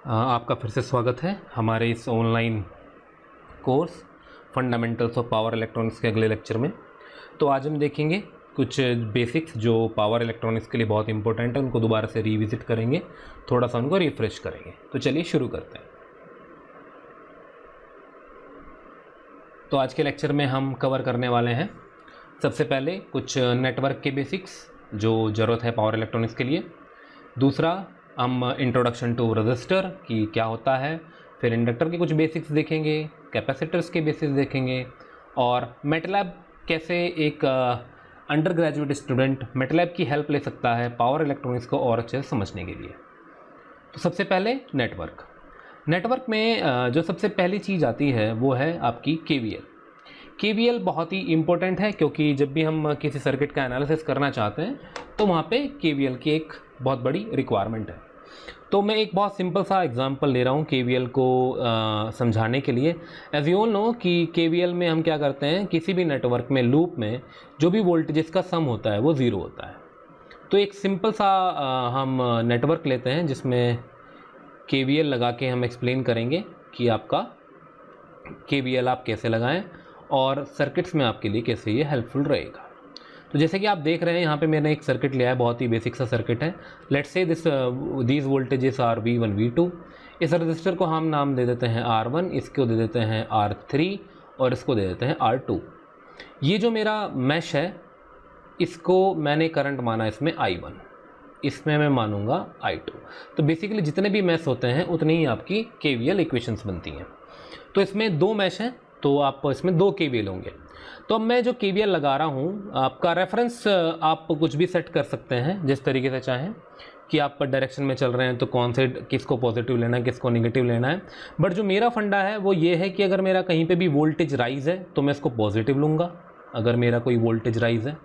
आपका फिर से स्वागत है हमारे इस online course fundamentals of power electronics के अगले लेक्चर में। तो आज हम देखेंगे कुछ बेसिक्स जो पावर इलेक्ट्रॉनिक्स के लिए बहुत इंपॉर्टेंट है, उनको दोबारा से रिविजिट करेंगे, थोड़ा सा उनको रिफ्रेश करेंगे। तो चलिए शुरू करते हैं। तो आज के लेक्चर में हम कवर करने वाले हैं सबसे पहले कुछ नेटवर्क के बेसिक्स जो ज़रूरत है पावर इलेक्ट्रॉनिक्स के लिए। दूसरा हम इंट्रोडक्शन टू रजिस्टर कि क्या होता है, फिर इंडक्टर के कुछ बेसिक्स देखेंगे, कैपेसिटर्स के बेसिक्स देखेंगे, और मेटलैब कैसे एक अंडर ग्रेजुएट स्टूडेंट मेटलैब की हेल्प ले सकता है पावर इलेक्ट्रॉनिक्स को और अच्छे से समझने के लिए। तो सबसे पहले नेटवर्क में जो सबसे पहली चीज़ आती है वो है आपकी केवीएल बहुत ही इम्पोर्टेंट है, क्योंकि जब भी हम किसी सर्किट का एनालिसिस करना चाहते हैं तो वहाँ पे केवीएल की एक बहुत बड़ी रिक्वायरमेंट है। तो मैं एक बहुत सिंपल सा एग्जांपल ले रहा हूँ केवीएल को समझाने के लिए। एज यू ऑल नो कि केवीएल में हम क्या करते हैं, किसी भी नेटवर्क में लूप में जो भी वोल्टेज का सम होता है वो ज़ीरो होता है। तो एक सिंपल सा हम नेटवर्क लेते हैं जिसमें केवीएल लगा के हम एक्सप्लेन करेंगे कि आपका केवीएल आप कैसे लगाएं और सर्किट्स में आपके लिए कैसे ये हेल्पफुल रहेगा। तो जैसे कि आप देख रहे हैं यहाँ पे मैंने एक सर्किट लिया है, बहुत ही बेसिक सा सर्किट है। Let's say these voltages are V1 V2। इस रजिस्टर को हम नाम दे देते हैं R1, इसको दे देते हैं R3 और इसको दे देते हैं R2। ये जो मेरा मैश है इसको मैंने करंट माना इसमें I1, इसमें मैं मानूंगा I2। तो बेसिकली जितने भी मैश होते हैं उतनी ही आपकी केवीएल इक्वेशंस बनती हैं। तो इसमें दो मैश हैं तो आप इसमें दो केवीएल होंगे। तो अब मैं जो केवीएल लगा रहा हूँ, आपका रेफरेंस आप कुछ भी सेट कर सकते हैं जिस तरीके से चाहें कि आप डायरेक्शन में चल रहे हैं तो कौन से किसको पॉजिटिव लेना है किसको नेगेटिव लेना है। बट जो मेरा फंडा है वो ये है कि अगर मेरा कहीं पे भी वोल्टेज राइज है तो मैं इसको पॉजिटिव लूँगा, अगर मेरा कोई वोल्टेज राइज है,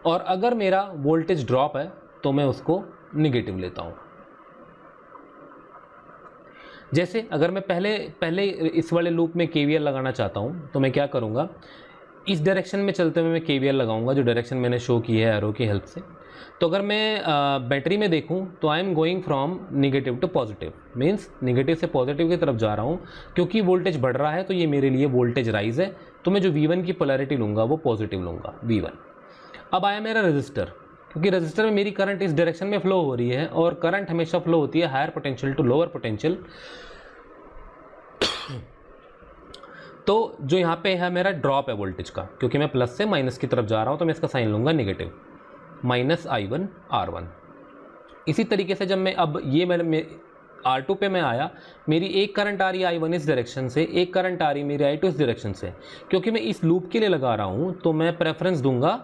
और अगर मेरा वोल्टेज ड्रॉप है तो मैं उसको निगेटिव लेता हूँ। जैसे अगर मैं पहले इस वाले लूप में केवीएल लगाना चाहता हूँ तो मैं क्या करूँगा, इस डायरेक्शन में चलते हुए मैं केवीएल लगाऊंगा जो डायरेक्शन मैंने शो की है एरो की हेल्प से। तो अगर मैं बैटरी में देखूं तो I am going from negative to positive, means negative से पॉजिटिव की तरफ जा रहा हूं। क्योंकि वोल्टेज बढ़ रहा है तो ये मेरे लिए वोल्टेज राइज है, तो मैं जो V1 की पोलैरिटी लूँगा वो पॉजिटिव लूँगा, V1। अब आया मेरा रजिस्टर, क्योंकि रजिस्टर में मेरी करंट इस डायरेक्शन में फ्लो हो रही है और करंट हमेशा फ्लो होती है higher potential to lower potential. तो जो यहाँ पे है मेरा ड्रॉप है वोल्टेज का, क्योंकि मैं प्लस से माइनस की तरफ जा रहा हूँ तो मैं इसका साइन लूँगा नेगेटिव, माइनस I1 R1। इसी तरीके से जब मैं अब ये मैं R2 पे मैं आया, मेरी एक करंट आ रही है I1 इस डायरेक्शन से, एक करंट आ रही है मेरी I2 इस डायरेक्शन से। क्योंकि मैं इस लूप के लिए लगा रहा हूँ तो मैं प्रेफरेंस दूंगा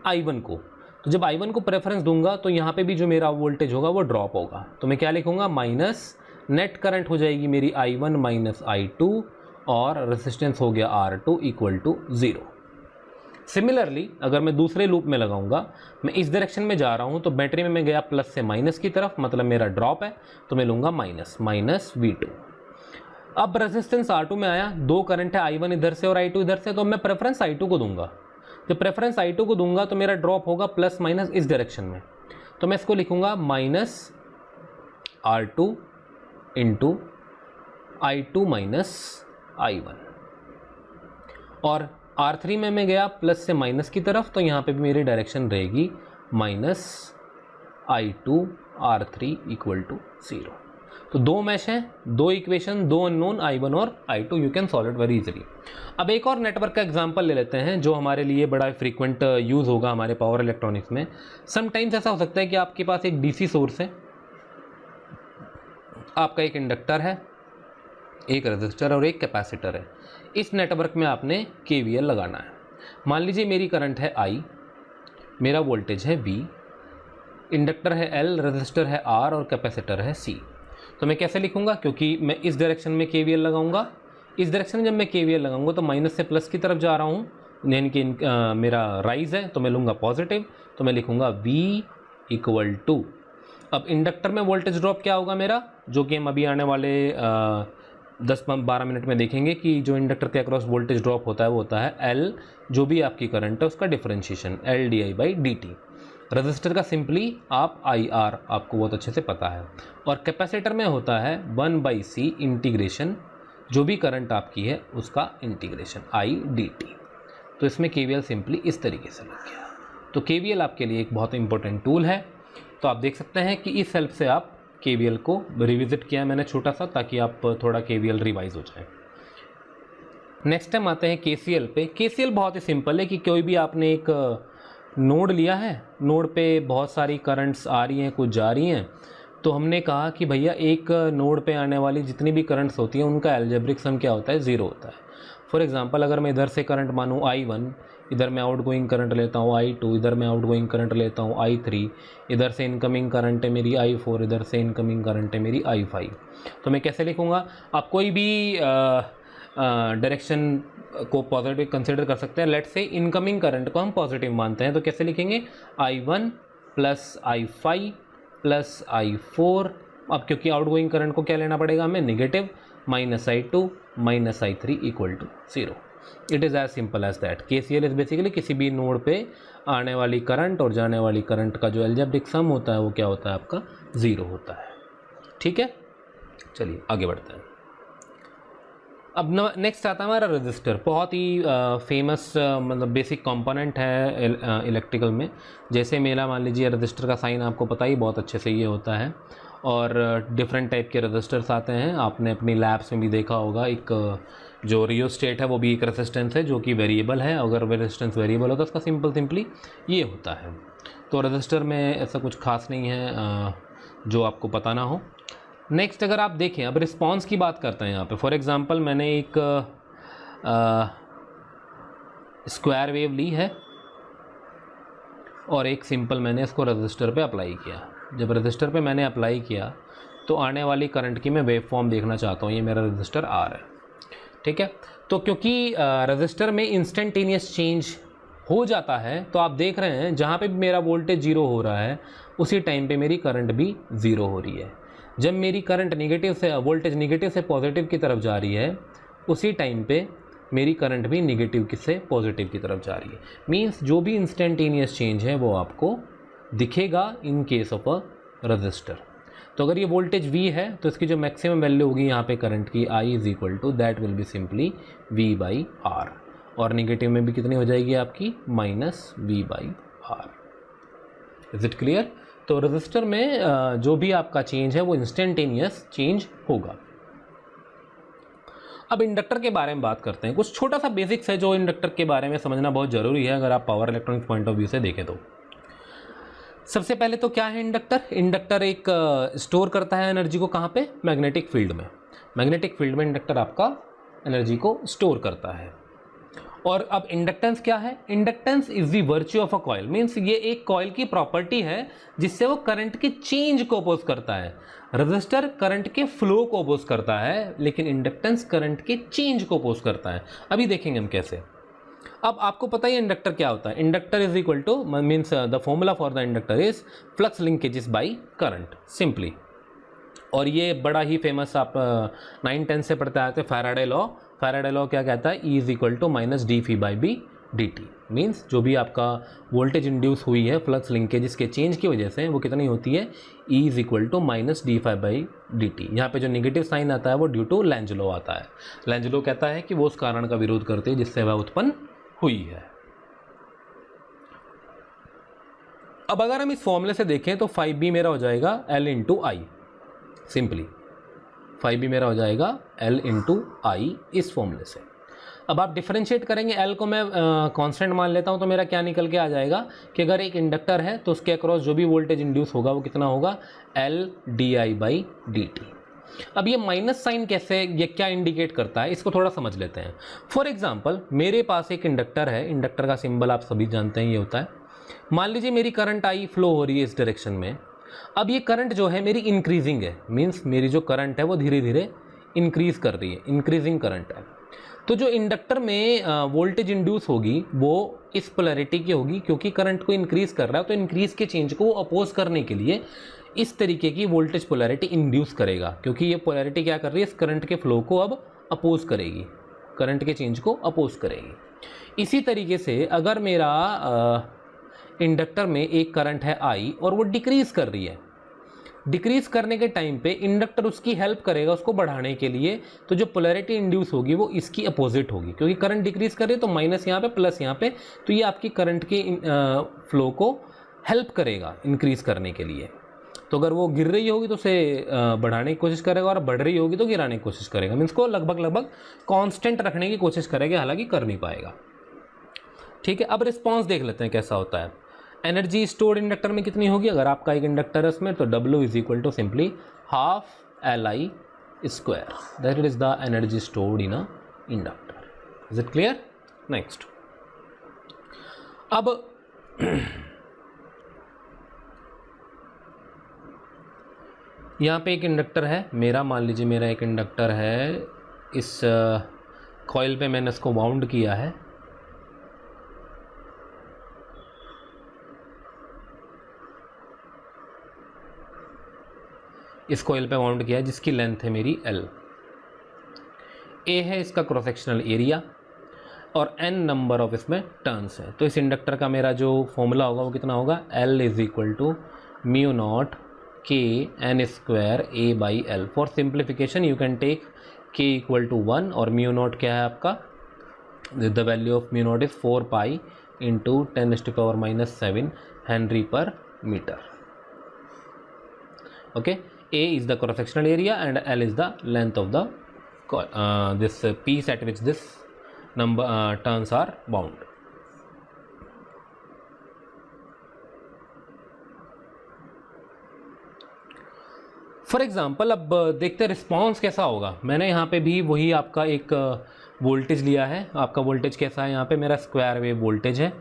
I1 को। तो जब I1 को प्रेफरेंस दूंगा तो यहाँ पे भी जो मेरा वोल्टेज होगा वो ड्रॉप होगा। तो मैं क्या लिखूँगा, माइनस नेट करंट हो जाएगी मेरी I1 माइनस I2 और रेजिस्टेंस हो गया R2 इक्वल टू 0। सिमिलरली अगर मैं दूसरे लूप में लगाऊंगा, मैं इस डायरेक्शन में जा रहा हूं तो बैटरी में मैं गया प्लस से माइनस की तरफ, मतलब मेरा ड्रॉप है, तो मैं लूँगा माइनस V2। अब रेजिस्टेंस R2 में आया, दो करंट है I1 इधर से और I2 इधर से, तो मैं प्रेफरेंस I2 को दूंगा। जब प्रेफरेंस I2 को दूंगा तो मेरा ड्रॉप होगा प्लस माइनस इस डायरेक्शन में, तो मैं इसको लिखूंगा minus R2 into I2 minus I1। और R3 में मैं गया प्लस से माइनस की तरफ, तो यहाँ पे भी मेरी डायरेक्शन रहेगी minus I2 R3 equal to 0। तो दो मैश हैं, दो इक्वेशन, दो अननोन I1 और I2, you can solve it very easily. अब एक और नेटवर्क का एग्जांपल ले लेते हैं जो हमारे लिए बड़ा फ्रीक्वेंट यूज़ होगा हमारे पावर इलेक्ट्रॉनिक्स में। समटाइम्स ऐसा हो सकता है कि आपके पास एक DC सोर्स है, आपका एक इंडक्टर है, एक रजिस्टर और एक कैपेसिटर है। इस नेटवर्क में आपने केवीएल लगाना है। मान लीजिए मेरी करंट है I, मेरा वोल्टेज है V, इंडक्टर है L, रजिस्टर है R और कैपेसिटर है C। तो मैं कैसे लिखूंगा, क्योंकि मैं इस डायरेक्शन में केवीएल लगाऊंगा, इस डायरेक्शन में जब मैं केवीएल लगाऊंगा तो माइनस से प्लस की तरफ जा रहा हूँ, यानी कि मेरा राइज है तो मैं लूँगा पॉजिटिव, तो मैं लिखूँगा V इक्वल टू, अब इंडक्टर में वोल्टेज ड्रॉप क्या होगा मेरा, जो कि हम अभी आने वाले 10-12 मिनट में देखेंगे कि जो इंडक्टर के अक्रॉस वोल्टेज ड्रॉप होता है वो होता है L, जो भी आपकी करंट है उसका डिफरेंशिएशन, LdI/dt। रजिस्टर का सिंपली आप आई आर आपको बहुत अच्छे से पता है, और कैपेसिटर में होता है 1/c इंटीग्रेशन, जो भी करंट आपकी है उसका इंटीग्रेशन आई डी टी। तो इसमें KVL सिंपली इस तरीके से लग गया। तो KVL आपके लिए एक बहुत इंपॉर्टेंट टूल है। तो आप देख सकते हैं कि इस हेल्प से आप KVL को रिविजिट किया है मैंने छोटा सा, ताकि आप थोड़ा KVL रिवाइज हो जाए। नेक्स्ट टाइम आते हैं KCL पे। KCL बहुत ही सिंपल है कि कोई भी आपने एक नोड लिया है, नोड पे बहुत सारी करंट्स आ रही हैं, कुछ जा रही हैं, तो हमने कहा कि भैया एक नोड पे आने वाली जितनी भी करंट्स होती हैं उनका एल्जेब्रिक सम क्या होता है, 0 होता है। फॉर एग्जांपल अगर मैं इधर से करंट मानूँ I1, इधर मैं आउटगोइंग करंट लेता हूँ I2, इधर मैं आउटगोइंग करंट लेता हूँ I3, इधर से इनकमिंग करंट है मेरी I4, इधर से इनकमिंग करंट है मेरी I5। तो मैं कैसे लिखूँगा, आप कोई भी डायरेक्शन को पॉजिटिव कंसिडर कर सकते हैं। लेट्स से इनकमिंग करंट को हम पॉजिटिव मानते हैं, तो कैसे लिखेंगे, I1 plus I5 plus I4। अब क्योंकि आउटगोइंग करंट को क्या लेना पड़ेगा हमें, negative, minus I2 minus I3 equal to 0। It is as simple as that. KCL is basically किसी भी नोड पे आने वाली करंट और जाने वाली करंट का जो अलजेब्रिक सम होता है वो क्या होता है आपका, 0 होता है। ठीक है, चलिए आगे बढ़ते हैं। अब नेक्स्ट आता है हमारा रजिस्टर। बहुत ही फेमस मतलब बेसिक कंपोनेंट है इलेक्ट्रिकल में। जैसे मेरा मान लीजिए रजिस्टर का साइन आपको पता ही बहुत अच्छे से ये होता है, और डिफरेंट टाइप के रजिस्टर्स आते हैं, आपने अपनी लैब्स में भी देखा होगा। एक जो रियोस्टेट है वो भी एक रेजिस्टेंस है जो कि वेरिएबल है। अगर रेजिस्टेंस वेरिएबल होता है उसका सिंपली ये होता है। तो रजिस्टर में ऐसा कुछ खास नहीं है जो आपको पता ना हो। नेक्स्ट अगर आप देखें, अब रिस्पांस की बात करते हैं यहाँ पे। फॉर एग्जांपल मैंने एक स्क्वायर वेव ली है और एक सिंपल मैंने इसको रजिस्टर पे अप्लाई किया। जब रजिस्टर पे मैंने अप्लाई किया तो आने वाली करंट की मैं वेव फॉर्म देखना चाहता हूँ। ये मेरा रजिस्टर आर है, ठीक है। तो क्योंकि रजिस्टर में इंस्टेंटेनियस चेंज हो जाता है, तो आप देख रहे हैं जहाँ पे भी मेरा वोल्टेज 0 हो रहा है उसी टाइम पे मेरी करंट भी 0 हो रही है। जब मेरी करंट नेगेटिव से वोल्टेज नेगेटिव से पॉजिटिव की तरफ जा रही है उसी टाइम पे मेरी करंट भी नेगेटिव से पॉजिटिव की तरफ जा रही है। मींस जो भी इंस्टेंटेनियस चेंज है वो आपको दिखेगा in case of a resistor. तो अगर ये वोल्टेज V है तो इसकी जो मैक्सिमम वैल्यू होगी यहाँ पे करंट की I is equal to that will be simply V/R, और नेगेटिव में भी कितनी हो जाएगी आपकी, -V/R। Is it clear. तो रजिस्टर में जो भी आपका चेंज है वो इंस्टेंटेनियस चेंज होगा। अब इंडक्टर के बारे में बात करते हैं। कुछ छोटा सा बेसिक्स है जो इंडक्टर के बारे में समझना बहुत ज़रूरी है अगर आप power electronics point of view से देखें तो। सबसे पहले तो क्या है इंडक्टर। इंडक्टर एक स्टोर करता है एनर्जी को, कहाँ पे, मैग्नेटिक फील्ड में। मैग्नेटिक फील्ड में इंडक्टर आपका एनर्जी को स्टोर करता है। और अब इंडक्टेंस क्या है, inductance is the virtue of a coil. Means ये एक कॉइल की प्रॉपर्टी है जिससे वो करंट के चेंज को अपोज करता है। रजिस्टर करंट के फ्लो को अपोज करता है, लेकिन इंडक्टेंस करंट के चेंज को अपोज करता है। अभी देखेंगे हम कैसे। अब आपको पता ही इंडक्टर क्या होता है। Inductor is equal two means the formula for the inductor is flux linkages by current, simply. और ये बड़ा ही फेमस आप 9-10 से पढ़ते आते हैं, फैराडे लॉ। फैराडे लॉ क्या कहता है, E is equal to minus dφ/b dt। Means जो भी आपका वोल्टेज इंड्यूस हुई है फ्लक्स लिंकेजेस के चेंज की वजह से वो कितनी होती है, E is equal to minus dφ/dt। यहाँ पे जो नेगेटिव साइन आता है वो ड्यू टू लेंज लॉ आता है। लेंज लॉ कहता है कि वो उस कारण का विरोध करते हैं जिससे वह उत्पन्न हुई है। अब अगर हम इस फॉर्मूले से देखें तो 5b मेरा हो जाएगा L इंटू आई, सिंपली 5b मेरा हो जाएगा L इंटू आई इस फॉर्मूले से। अब आप डिफरेंशिएट करेंगे, L को मैं कांस्टेंट मान लेता हूं तो मेरा क्या निकल के आ जाएगा कि अगर एक इंडक्टर है तो उसके अक्रॉस जो भी वोल्टेज इंड्यूस होगा वो कितना होगा, L di/dt। अब ये माइनस साइन कैसे, ये क्या इंडिकेट करता है, इसको थोड़ा समझ लेते हैं। फॉर एग्जांपल मेरे पास एक इंडक्टर है, इंडक्टर का सिंबल आप सभी जानते हैं ये होता है। मान लीजिए मेरी करंट आई फ्लो हो रही है इस डायरेक्शन में। अब ये करंट जो है मेरी इंक्रीजिंग है, मींस मेरी जो करंट है वो धीरे धीरे इंक्रीज कर रही है, इंक्रीजिंग करंट है। तो जो इंडक्टर में वोल्टेज इंड्यूस होगी वो इस पोलैरिटी की होगी, क्योंकि करंट को इंक्रीज कर रहा है तो इंक्रीज के चेंज को अपोज करने के लिए इस तरीके की वोल्टेज पोलैरिटी इंड्यूस करेगा, क्योंकि ये पोलैरिटी क्या कर रही है, इस करंट के फ्लो को अब अपोज करेगी, करंट के चेंज को अपोज करेगी। इसी तरीके से अगर मेरा इंडक्टर में एक करंट है I और वो डिक्रीज कर रही है, डिक्रीज करने के टाइम पे इंडक्टर उसकी हेल्प करेगा उसको बढ़ाने के लिए, तो जो पोलैरिटी इंड्यूस होगी वो इसकी अपोजिट होगी, क्योंकि करंट डिक्रीज कर रही है तो माइनस यहाँ पे प्लस यहाँ पे, तो ये आपकी करंट के फ्लो को हेल्प करेगा इंक्रीज करने के लिए। तो अगर वो गिर रही होगी तो उसे बढ़ाने की कोशिश करेगा और बढ़ रही होगी तो गिराने की कोशिश करेगा, मीन्स को लगभग कांस्टेंट रखने की कोशिश करेगा, हालांकि कर नहीं पाएगा। ठीक है, अब रिस्पॉन्स देख लेते हैं कैसा होता है। एनर्जी स्टोर्ड इंडक्टर में कितनी होगी, अगर आपका एक इंडक्टर है उसमें, तो W is equal to simply half LI square, that is the energy stored in a inductor. Is it clear? Next, अब यहाँ पे एक इंडक्टर है मेरा, मान लीजिए मेरा एक इंडक्टर है, इस कॉइल पे मैंने इसको वाउंड किया है, इस कॉइल पे वाउंड किया है जिसकी लेंथ है मेरी L, A है इसका क्रॉस सेक्शनल एरिया और N नंबर ऑफ इसमें टर्न्स है। तो इस इंडक्टर का मेरा जो फॉर्मूला होगा वो कितना होगा, L is equal to mu naught K N square A by L। For simplification you can take K equal to 1 और म्यू नॉट क्या है आपका, the value of mu naught is 4 pi into 10⁻⁻7 henry per metre. Okay, A is the cross sectional area and L is the length of the this piece at which this number turns are bound. For example अब देखते हैं response कैसा होगा। मैंने यहाँ पे भी वही आपका एक वोल्टेज लिया है, आपका वोल्टेज कैसा है, यहाँ पे मेरा स्क्वायर वेव वोल्टेज है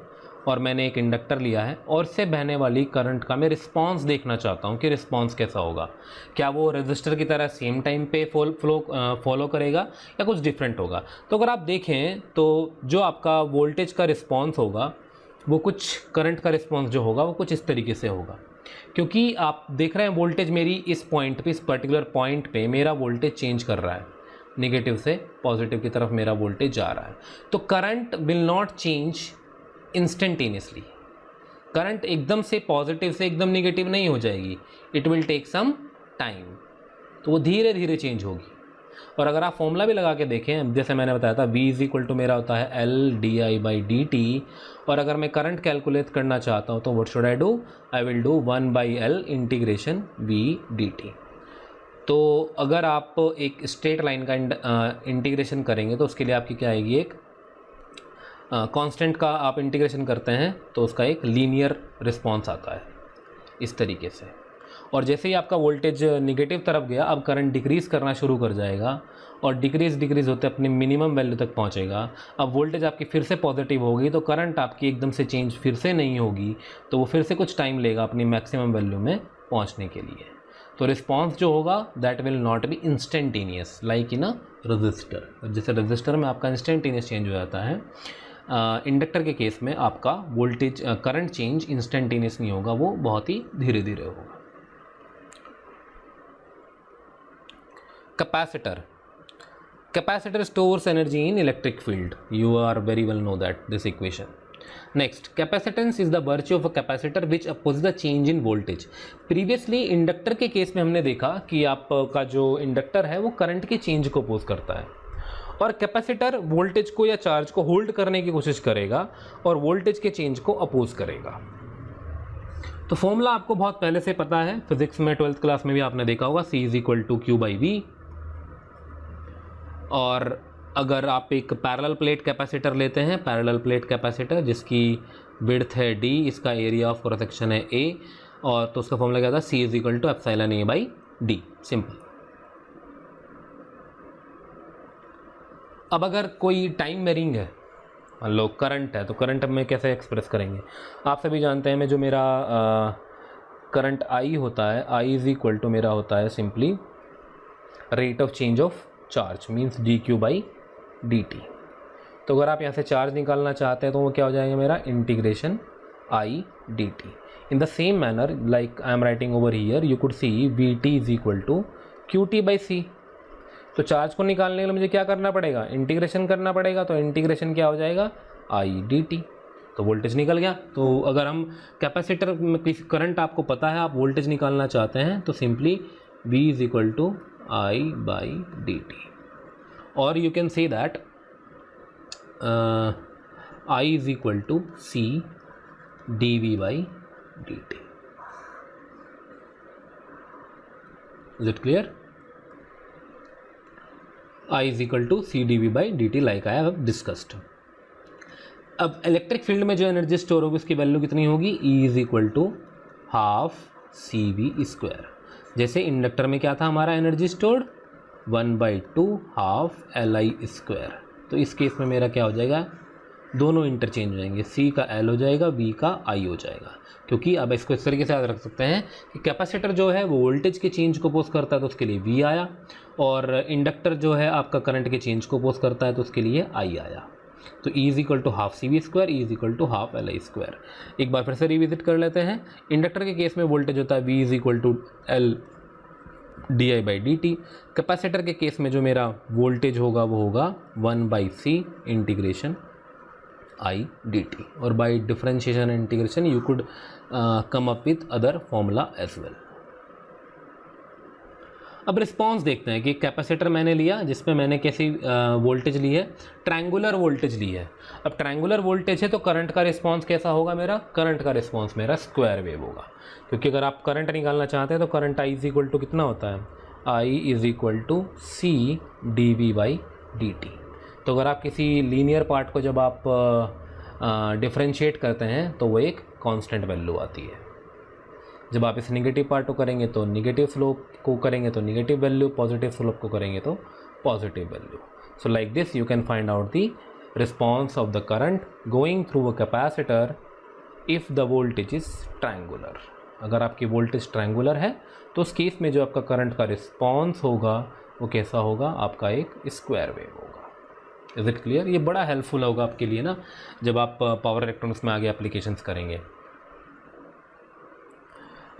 और मैंने एक इंडक्टर लिया है और इससे बहने वाली करंट का मैं रिस्पांस देखना चाहता हूँ कि रिस्पांस कैसा होगा, क्या वो रेजिस्टर की तरह सेम टाइम पे फॉलो करेगा या कुछ डिफरेंट होगा। तो अगर आप देखें तो जो आपका वोल्टेज का रिस्पांस होगा वो कुछ करंट का रिस्पांस जो होगा वो कुछ इस तरीके से होगा, क्योंकि आप देख रहे हैं वोल्टेज मेरी इस पॉइंट पे, इस पर्टिकुलर पॉइंट पे मेरा वोल्टेज चेंज कर रहा है, नेगेटिव से पॉजिटिव की तरफ मेरा वोल्टेज जा रहा है। तो current will not change instantaneously, current एकदम से पॉजिटिव से एकदम नेगेटिव नहीं हो जाएगी, it will take some time, तो वो धीरे धीरे चेंज होगी। और अगर आप फॉर्मूला भी लगा के देखें, जैसे मैंने बताया था V इज इक्वल टू मेरा होता है L di बाई dt, और अगर मैं करंट कैलकुलेट करना चाहता हूँ तो what should I do, I will do 1 by L integration V dt। तो अगर आप एक स्ट्रेट लाइन का इंटीग्रेशन करेंगे तो उसके लिए आपकी क्या आएगी, एक कांस्टेंट का आप इंटीग्रेशन करते हैं तो उसका एक लीनियर रिस्पांस आता है इस तरीके से। और जैसे ही आपका वोल्टेज नेगेटिव तरफ गया, अब करंट डिक्रीज़ करना शुरू कर जाएगा और डिक्रीज़ होते अपने मिनिमम वैल्यू तक पहुंचेगा। अब वोल्टेज आपकी फिर से पॉजिटिव होगी तो करंट आपकी एकदम से चेंज फिर से नहीं होगी, तो वो फिर से कुछ टाइम लेगा अपनी मैक्सिमम वैल्यू में पहुंचने के लिए। तो रिस्पांस जो होगा that will not be instantaneous like in a resistor. जैसे रजिस्टर में आपका इंस्टेंटेनियस चेंज हो जाता है, इंडक्टर के केस में आपका वोल्टेज करंट चेंज इंस्टेंटेनियस नहीं होगा, वो बहुत ही धीरे धीरे होगा। Capacitor stores energy in electric field, you are very well know that this equation. Next, capacitance is the virtue of a capacitor which oppose the change in voltage. Previously inductor के case में हमने देखा कि आपका जो inductor है वो current के चेंज को अपोज करता है और कैपेसिटर वोल्टेज को या चार्ज को होल्ड करने की कोशिश करेगा और वोल्टेज के चेंज को अपोज करेगा। तो फॉर्मूला आपको बहुत पहले से पता है, फिजिक्स में 12th क्लास में भी आपने देखा होगा, C is equal to Q by V। और अगर आप एक पैरेलल प्लेट कैपेसिटर लेते हैं, पैरेलल प्लेट कैपेसिटर जिसकी विड्थ है D, इसका एरिया ऑफ क्रॉस सेक्शन है A, और तो उसका फॉर्मूला क्या था, C is equal to epsilon A by D, simple. अब अगर कोई टाइम वेरिंग है, मान लो करंट है, तो करंट में कैसे एक्सप्रेस करेंगे, आप सभी जानते हैं। मैं जो मेरा करंट I होता है, I इज इक्वल टू मेरा होता है simply rate of change of charge means dq by dt। तो अगर आप यहाँ से चार्ज निकालना चाहते हैं तो वो क्या हो जाएगा मेरा, integration I dt। In the same manner like I am writing over here, you could see vt is equal to qt by c। तो चार्ज को निकालने के लिए मुझे क्या करना पड़ेगा, इंटीग्रेशन करना पड़ेगा। तो इंटीग्रेशन क्या हो जाएगा, I dt। तो वोल्टेज निकल गया। तो अगर हम कैपेसिटर में किसी करंट आपको पता है, आप वोल्टेज निकालना चाहते हैं, तो simply V is equal to I by D T, और you can say that I is equal to C D V by D T. Is it clear? I is equal to C D V by D T, like I have discussed. अब electric field में जो energy store होगी उसकी value कितनी होगी? E is equal to half C V square. जैसे inductor में क्या था हमारा energy stored? 1/2 half L I square. तो इस केस में मेरा क्या हो जाएगा? दोनों इंटरचेंज हो जाएंगे, C का L हो जाएगा, V का I हो जाएगा। क्योंकि अब इसको इस तरीके से याद रख सकते हैं कि कैपेसिटर जो है वो वोल्टेज के चेंज को पोज करता है, तो उसके लिए V आया, और इंडक्टर जो है आपका करंट के चेंज को पोज करता है, तो उसके लिए I आया। तो E is equal to half C V square, E is equal to half L I square. एक बार फिर से रिविजिट कर लेते हैं। इंडक्टर के केस में वोल्टेज होता है V is equal to L D I by D T. Capacitor के केस में जो मेरा वोल्टेज होगा वो होगा 1/c integration I D T, और by differentiation integration you could come up with other formula as well. अब रिस्पॉन्स देखते हैं कि कैपेसिटर मैंने लिया जिसमें मैंने कैसी वोल्टेज ली है? ट्रायंगुलर वोल्टेज ली है। अब ट्रायंगुलर वोल्टेज है तो करंट का रिस्पॉन्स कैसा होगा मेरा? करंट का रिस्पॉन्स मेरा स्क्वायर वेव होगा, क्योंकि अगर आप करंट निकालना चाहते हैं तो current I is equal to कितना होता है? I is equal to C D V by D T. तो अगर आप किसी लीनियर पार्ट को जब आप डिफ्रेंशिएट करते हैं तो वो एक कांस्टेंट वैल्यू आती है। जब आप इस नेगेटिव पार्ट को करेंगे तो नेगेटिव स्लोप को करेंगे तो नेगेटिव वैल्यू, पॉजिटिव स्लोप को करेंगे तो positive value. So like this you can find out the response of the current going through a capacitor if the voltage is triangular. अगर आपकी वोल्टेज ट्रायंगुलर है तो उस केस में जो आपका करंट का रिस्पॉन्स होगा वो कैसा होगा? आपका एक स्क्वायर वेव होगा। Is it clear? ये बड़ा हेल्पफुल होगा आपके लिए ना, जब आप पावर इलेक्ट्रॉनिक्स में आगे एप्लीकेशंस करेंगे।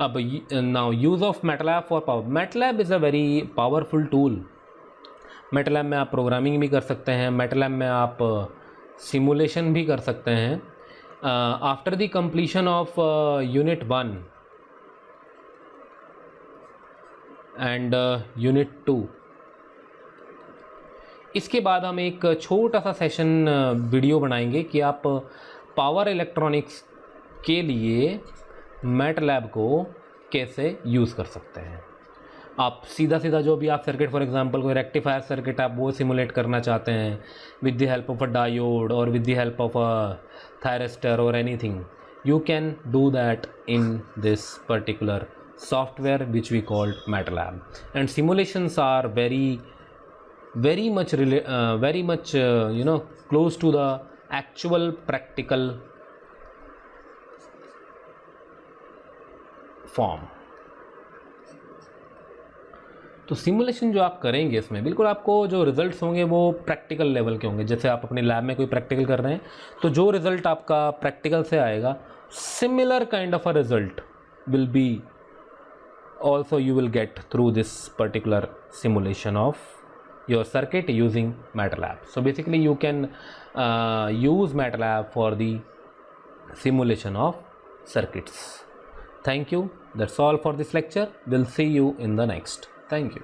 अब now use of MATLAB for power. MATLAB is a very powerful tool. MATLAB में आप प्रोग्रामिंग भी कर सकते हैं, मैटलैब में आप सिमुलेशन भी कर सकते हैं। After the completion of unit 1 and unit 2, इसके बाद हम एक छोटा सा सेशन वीडियो बनाएंगे कि आप पावर इलेक्ट्रॉनिक्स के लिए मैटलैब को कैसे यूज़ कर सकते हैं। आप सीधा सीधा जो भी आप सर्किट, फॉर एग्जांपल कोई रेक्टिफायर सर्किट आप वो सिमुलेट करना चाहते हैं with the help of a diode और with the help of a thyristor और anything, you can do that in this particular software which we called MATLAB. And simulations are very much close to the actual practical form. तो simulation जो आप करेंगे इसमें बिल्कुल आपको जो results होंगे वो प्रैक्टिकल लेवल के होंगे। जैसे आप अपने लैब में कोई प्रैक्टिकल कर रहे हैं तो जो रिज़ल्ट आपका प्रैक्टिकल से आएगा, similar kind of a result will be also you will get through this particular simulation of your circuit using MATLAB. So basically you can use MATLAB for the simulation of circuits. Thank you. That's all for this lecture. We'll see you in the next. Thank you.